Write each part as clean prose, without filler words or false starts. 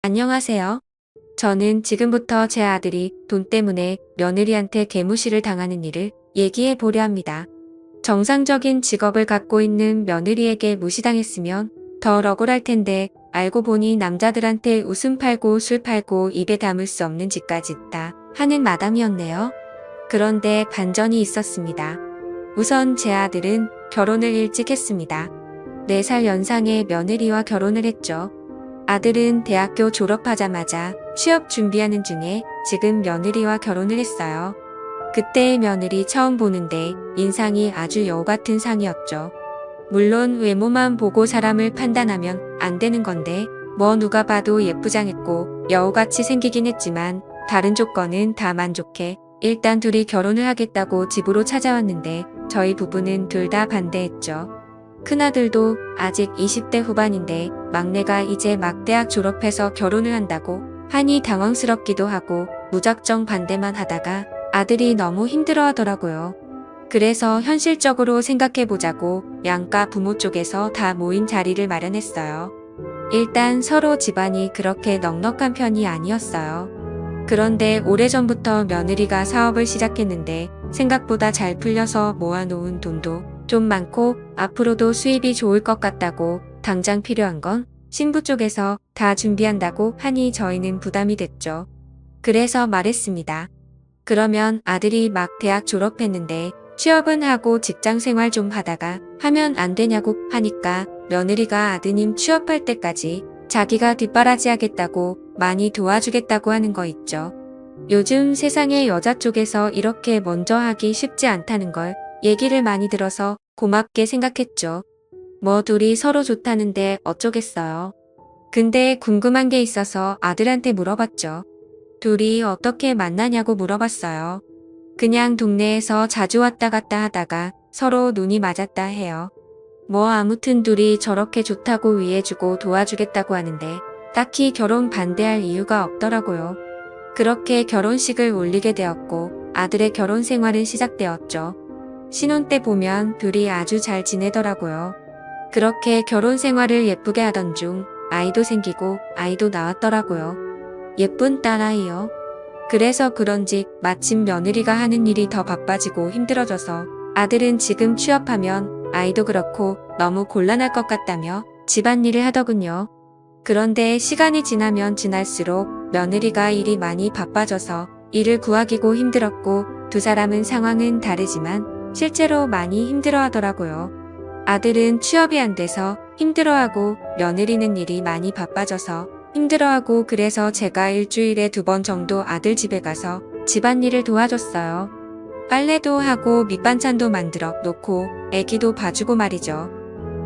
안녕하세요. 저는 지금부터 제 아들이 돈 때문에 며느리한테 개무시를 당하는 일을 얘기해 보려 합니다. 정상적인 직업을 갖고 있는 며느리에게 무시당했으면 더 억울할 텐데 알고 보니 남자들한테 웃음 팔고 술 팔고 입에 담을 수 없는 짓까지 다 하는 마담이었네요. 그런데 반전이 있었습니다. 우선 제 아들은 결혼을 일찍 했습니다. 4살 연상의 며느리와 결혼을 했죠. 아들은 대학교 졸업하자마자 취업 준비하는 중에 지금 며느리와 결혼을 했어요. 그때의 며느리 처음 보는데 인상이 아주 여우 같은 상이었죠. 물론 외모만 보고 사람을 판단하면 안 되는 건데 뭐 누가 봐도 예쁘장했고 여우같이 생기긴 했지만 다른 조건은 다 만족해 일단 둘이 결혼을 하겠다고 집으로 찾아왔는데 저희 부부는 둘 다 반대했죠. 큰아들도 아직 20대 후반인데 막내가 이제 막 대학 졸업해서 결혼을 한다고 하니 당황스럽기도 하고 무작정 반대만 하다가 아들이 너무 힘들어 하더라고요. 그래서 현실적으로 생각해보자고 양가 부모 쪽에서 다 모인 자리를 마련했어요. 일단 서로 집안이 그렇게 넉넉한 편이 아니었어요. 그런데 오래전부터 며느리가 사업을 시작했는데 생각보다 잘 풀려서 모아놓은 돈도 좀 많고 앞으로도 수입이 좋을 것 같다고 당장 필요한 건 신부 쪽에서 다 준비한다고 하니 저희는 부담이 됐죠. 그래서 말했습니다. 그러면 아들이 막 대학 졸업했는데 취업은 하고 직장 생활 좀 하다가 하면 안 되냐고 하니까 며느리가 아드님 취업할 때까지 자기가 뒷바라지 하겠다고 많이 도와주겠다고 하는 거 있죠. 요즘 세상에 여자 쪽에서 이렇게 먼저 하기 쉽지 않다는 걸 얘기를 많이 들어서 고맙게 생각했죠. 뭐 둘이 서로 좋다는데 어쩌겠어요. 근데 궁금한 게 있어서 아들한테 물어봤죠. 둘이 어떻게 만나냐고 물어봤어요. 그냥 동네에서 자주 왔다 갔다 하다가 서로 눈이 맞았다 해요. 뭐 아무튼 둘이 저렇게 좋다고 위해주고 도와주겠다고 하는데 딱히 결혼 반대할 이유가 없더라고요. 그렇게 결혼식을 올리게 되었고 아들의 결혼 생활은 시작되었죠. 신혼 때 보면 둘이 아주 잘 지내더라고요. 그렇게 결혼 생활을 예쁘게 하던 중 아이도 생기고 아이도 나왔더라고요. 예쁜 딸아이요. 그래서 그런지 마침 며느리가 하는 일이 더 바빠지고 힘들어져서 아들은 지금 취업하면 아이도 그렇고 너무 곤란할 것 같다며 집안일을 하더군요. 그런데 시간이 지나면 지날수록 며느리가 일이 많이 바빠져서 일을 구하기고 힘들었고 두 사람은 상황은 다르지만 실제로 많이 힘들어 하더라고요. 아들은 취업이 안 돼서 힘들어하고 며느리는 일이 많이 바빠져서 힘들어하고 그래서 제가 일주일에 2번 정도 아들 집에 가서 집안일을 도와줬어요. 빨래도 하고 밑반찬도 만들어 놓고 애기도 봐주고 말이죠.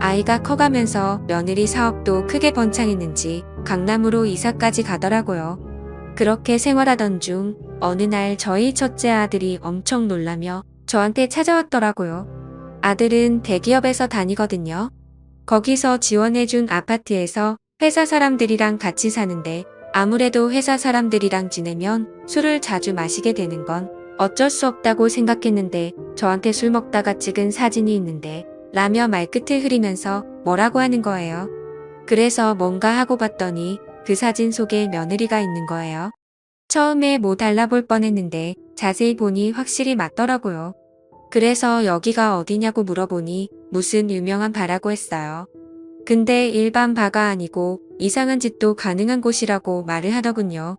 아이가 커가면서 며느리 사업도 크게 번창했는지 강남으로 이사까지 가더라고요. 그렇게 생활하던 중 어느 날 저희 첫째 아들이 엄청 놀라며 저한테 찾아왔더라고요. 아들은 대기업에서 다니거든요. 거기서 지원해준 아파트에서 회사 사람들이랑 같이 사는데 아무래도 회사 사람들이랑 지내면 술을 자주 마시게 되는 건 어쩔 수 없다고 생각했는데 저한테 술 먹다가 찍은 사진이 있는데 라며 말끝을 흐리면서 뭐라고 하는 거예요. 그래서 뭔가 하고 봤더니 그 사진 속에 며느리가 있는 거예요. 처음에 뭐 달라볼 뻔했는데 자세히 보니 확실히 맞더라고요. 그래서 여기가 어디냐고 물어보니 무슨 유명한 바라고 했어요. 근데 일반 바가 아니고 이상한 짓도 가능한 곳이라고 말을 하더군요.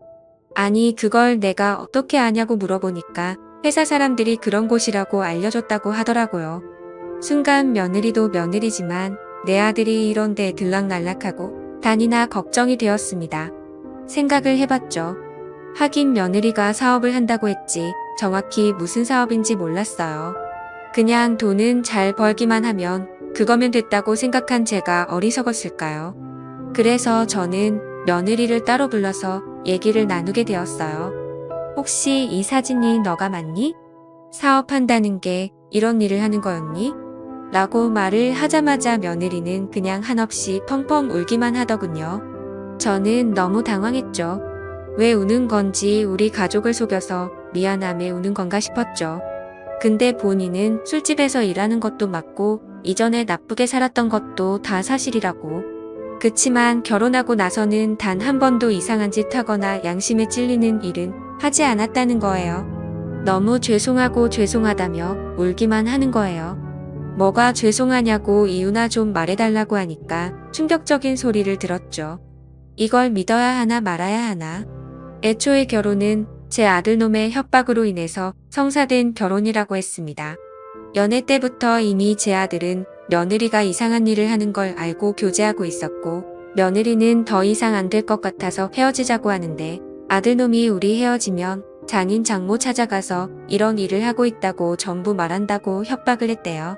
아니 그걸 내가 어떻게 아냐고 물어보니까 회사 사람들이 그런 곳이라고 알려줬다고 하더라고요. 순간 며느리도 며느리지만 내 아들이 이런 데 들락날락하고 다니나 걱정이 되었습니다. 생각을 해봤죠. 하긴 며느리가 사업을 한다고 했지 정확히 무슨 사업인지 몰랐어요. 그냥 돈은 잘 벌기만 하면 그거면 됐다고 생각한 제가 어리석었을까요? 그래서 저는 며느리를 따로 불러서 얘기를 나누게 되었어요. 혹시 이 사진이 너가 맞니? 사업한다는 게 이런 일을 하는 거였니? 라고 말을 하자마자 며느리는 그냥 한없이 펑펑 울기만 하더군요. 저는 너무 당황했죠. 왜 우는 건지 우리 가족을 속여서 미안함에 우는 건가 싶었죠. 근데 본인은 술집에서 일하는 것도 맞고 이전에 나쁘게 살았던 것도 다 사실이라고 그치만 결혼하고 나서는 단 한 번도 이상한 짓 하거나 양심에 찔리는 일은 하지 않았다는 거예요. 너무 죄송하고 죄송하다며 울기만 하는 거예요. 뭐가 죄송하냐고 이유나 좀 말해달라고 하니까 충격적인 소리를 들었죠. 이걸 믿어야 하나 말아야 하나. 애초에 결혼은 제 아들놈의 협박으로 인해서 성사된 결혼이라고 했습니다. 연애 때부터 이미 제 아들은 며느리가 이상한 일을 하는 걸 알고 교제하고 있었고, 며느리는 더 이상 안 될 것 같아서 헤어지자고 하는데, 아들놈이 우리 헤어지면 장인 장모 찾아가서 이런 일을 하고 있다고 전부 말한다고 협박을 했대요.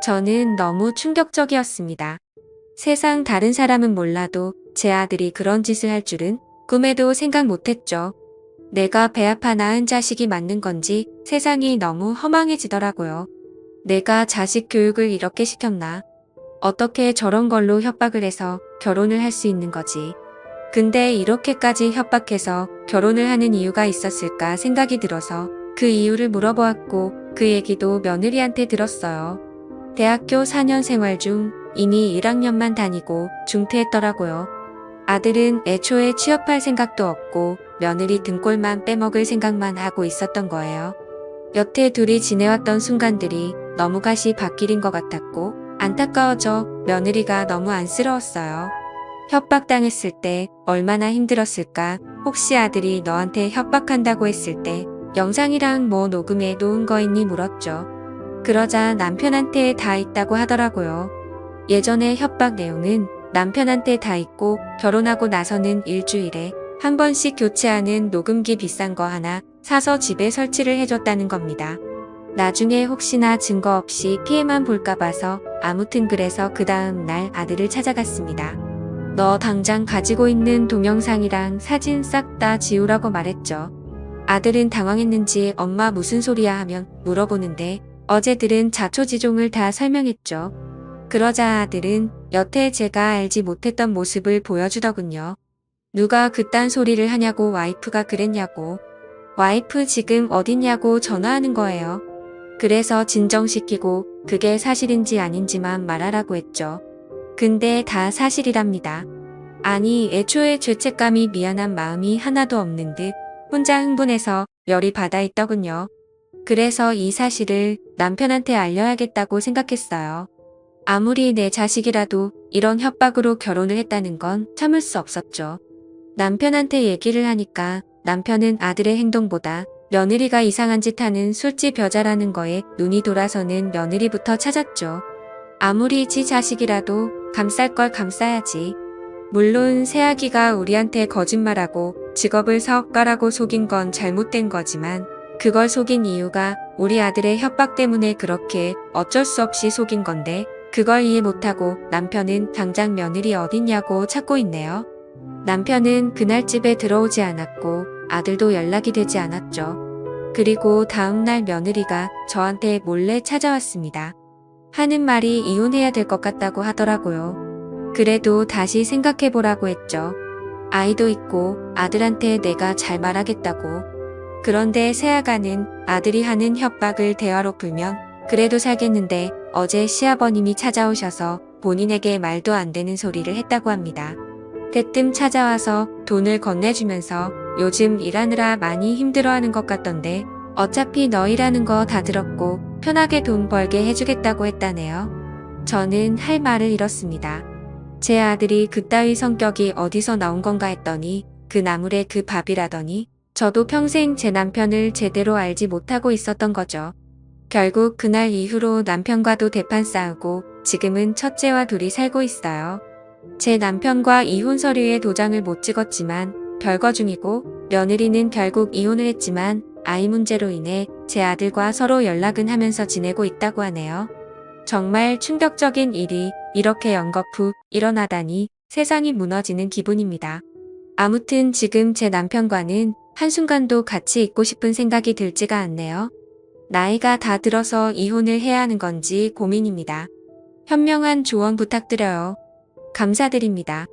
저는 너무 충격적이었습니다. 세상 다른 사람은 몰라도 제 아들이 그런 짓을 할 줄은 꿈에도 생각 못했죠. 내가 배 아파 낳은 자식이 맞는 건지 세상이 너무 허망해지더라고요. 내가 자식 교육을 이렇게 시켰나? 어떻게 저런 걸로 협박을 해서 결혼을 할 수 있는 거지? 근데 이렇게까지 협박해서 결혼을 하는 이유가 있었을까 생각이 들어서 그 이유를 물어보았고 그 얘기도 며느리한테 들었어요. 대학교 4년 생활 중 이미 1학년만 다니고 중퇴했더라고요. 아들은 애초에 취업할 생각도 없고 며느리 등골만 빼먹을 생각만 하고 있었던 거예요. 여태 둘이 지내왔던 순간들이 너무 가시 밭길인 것 같았고 안타까워져 며느리가 너무 안쓰러웠어요. 협박당했을 때 얼마나 힘들었을까. 혹시 아들이 너한테 협박한다고 했을 때 영상이랑 뭐 녹음해 놓은 거 있니 물었죠. 그러자 남편한테 다 있다고 하더라고요. 예전에 협박 내용은 남편한테 다 있고 결혼하고 나서는 일주일에 한 번씩 교체하는 녹음기 비싼 거 하나 사서 집에 설치를 해줬다는 겁니다. 나중에 혹시나 증거 없이 피해만 볼까 봐서 아무튼 그래서 그 다음 날 아들을 찾아갔습니다. 너 당장 가지고 있는 동영상이랑 사진 싹 다 지우라고 말했죠. 아들은 당황했는지 엄마 무슨 소리야 하면 물어보는데 어제 들은 자초지종을 다 설명했죠. 그러자 아들은 여태 제가 알지 못했던 모습을 보여주더군요. 누가 그딴 소리를 하냐고 와이프가 그랬냐고. 와이프 지금 어딨냐고 전화하는 거예요. 그래서 진정시키고 그게 사실인지 아닌지만 말하라고 했죠. 근데 다 사실이랍니다. 아니 애초에 죄책감이 미안한 마음이 하나도 없는 듯 혼자 흥분해서 열이 받아 있더군요. 그래서 이 사실을 남편한테 알려야겠다고 생각했어요. 아무리 내 자식이라도 이런 협박으로 결혼을 했다는 건 참을 수 없었죠. 남편한테 얘기를 하니까 남편은 아들의 행동보다 며느리가 이상한 짓 하는 술집 여자라는 거에 눈이 돌아서는 며느리부터 찾았죠. 아무리 지 자식이라도 감쌀 걸 감싸야지. 물론 새아기가 우리한테 거짓말하고 직업을 사업가라고 속인 건 잘못된 거지만 그걸 속인 이유가 우리 아들의 협박 때문에 그렇게 어쩔 수 없이 속인 건데 그걸 이해 못하고 남편은 당장 며느리 어딨냐고 찾고 있네요. 남편은 그날 집에 들어오지 않았고 아들도 연락이 되지 않았죠. 그리고 다음날 며느리가 저한테 몰래 찾아왔습니다. 하는 말이 이혼해야 될 것 같다고 하더라고요. 그래도 다시 생각해보라고 했죠. 아이도 있고 아들한테 내가 잘 말하겠다고. 그런데 새아가는 아들이 하는 협박을 대화로 풀면 그래도 살겠는데 어제 시아버님이 찾아오셔서 본인에게 말도 안 되는 소리를 했다고 합니다. 대뜸 찾아와서 돈을 건네주면서 요즘 일하느라 많이 힘들어하는 것 같던데 어차피 너 일하는 거 다 들었고 편하게 돈 벌게 해주겠다고 했다네요. 저는 할 말을 잃었습니다. 제 아들이 그따위 성격이 어디서 나온 건가 했더니 그 나물에 그 밥이라더니 저도 평생 제 남편을 제대로 알지 못하고 있었던 거죠. 결국 그날 이후로 남편과도 대판 싸우고 지금은 첫째와 둘이 살고 있어요. 제 남편과 이혼 서류에 도장을 못 찍었지만 별거 중이고 며느리는 결국 이혼을 했지만 아이 문제로 인해 제 아들과 서로 연락은 하면서 지내고 있다고 하네요. 정말 충격적인 일이 이렇게 연거푸 일어나다니 세상이 무너지는 기분입니다. 아무튼 지금 제 남편과는 한순간도 같이 있고 싶은 생각이 들지가 않네요. 나이가 다 들어서 이혼을 해야 하는 건지 고민입니다. 현명한 조언 부탁드려요. 감사드립니다.